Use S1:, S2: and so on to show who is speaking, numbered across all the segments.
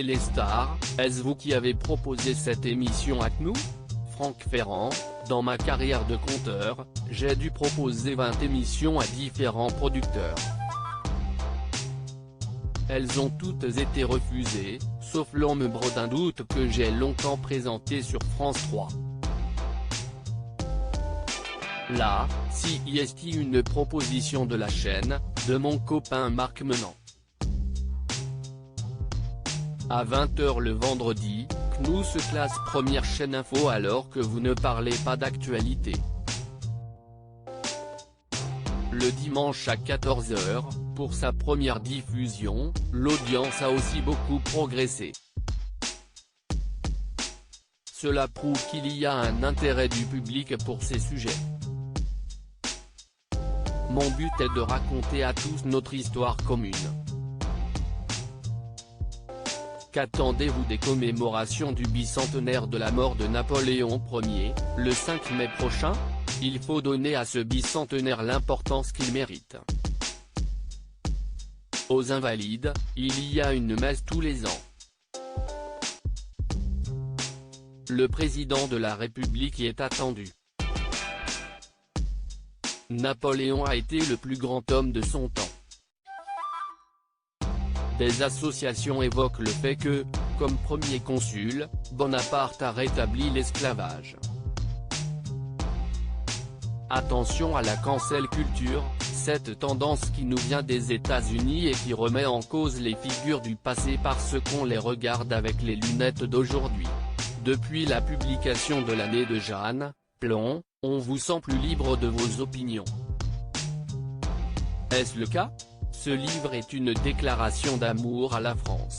S1: Téléstar, est-ce vous qui avez proposé cette émission à nous ? Franck Ferrand, dans ma carrière de conteur, j'ai dû proposer 20 émissions à différents producteurs. Elles ont toutes été refusées, sauf l'ombre d'un doute que j'ai longtemps présenté sur France 3. Là, si est une proposition de la chaîne, de mon copain Marc Menant. À 20h le vendredi, CNOO se classe première chaîne info alors que vous ne parlez pas d'actualité. Le dimanche à 14h, pour sa première diffusion, l'audience a aussi beaucoup progressé. Cela prouve qu'il y a un intérêt du public pour ces sujets. Mon but est de raconter à tous notre histoire commune. Qu'attendez-vous des commémorations du bicentenaire de la mort de Napoléon Ier, le 5 mai prochain ? Il faut donner à ce bicentenaire l'importance qu'il mérite. Aux Invalides, il y a une messe tous les ans. Le président de la République y est attendu. Napoléon a été le plus grand homme de son temps. Des associations évoquent le fait que, comme premier consul, Bonaparte a rétabli l'esclavage. Attention à la cancel culture, cette tendance qui nous vient des États-Unis et qui remet en cause les figures du passé parce qu'on les regarde avec les lunettes d'aujourd'hui. Depuis la publication de l'année de Jeanne Plon, on vous sent plus libre de vos opinions. Est-ce le cas ? Ce livre est une déclaration d'amour à la France.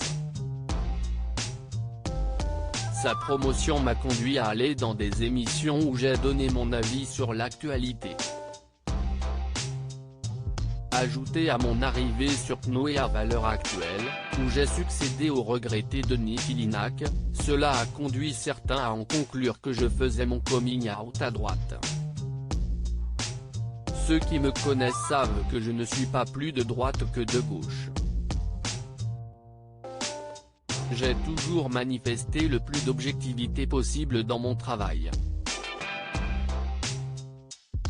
S1: Sa promotion m'a conduit à aller dans des émissions où j'ai donné mon avis sur l'actualité. Ajouté à mon arrivée sur CNOO et à Valeurs Actuelles, où j'ai succédé au regretté Denis Filinac, cela a conduit certains à en conclure que je faisais mon coming out à droite. Ceux qui me connaissent savent que je ne suis pas plus de droite que de gauche. J'ai toujours manifesté le plus d'objectivité possible dans mon travail.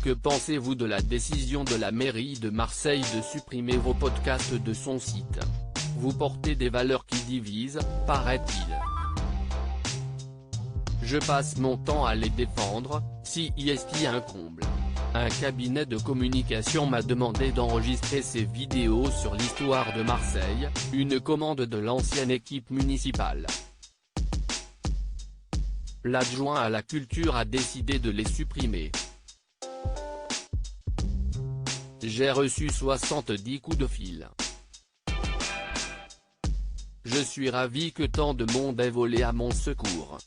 S1: Que pensez-vous de la décision de la mairie de Marseille de supprimer vos podcasts de son site ? Vous portez des valeurs qui divisent, paraît-il. Je passe mon temps à les défendre, si est un comble. Un cabinet de communication m'a demandé d'enregistrer ces vidéos sur l'histoire de Marseille, une commande de l'ancienne équipe municipale. L'adjoint à la culture a décidé de les supprimer. J'ai reçu 70 coups de fil. Je suis ravi que tant de monde ait volé à mon secours.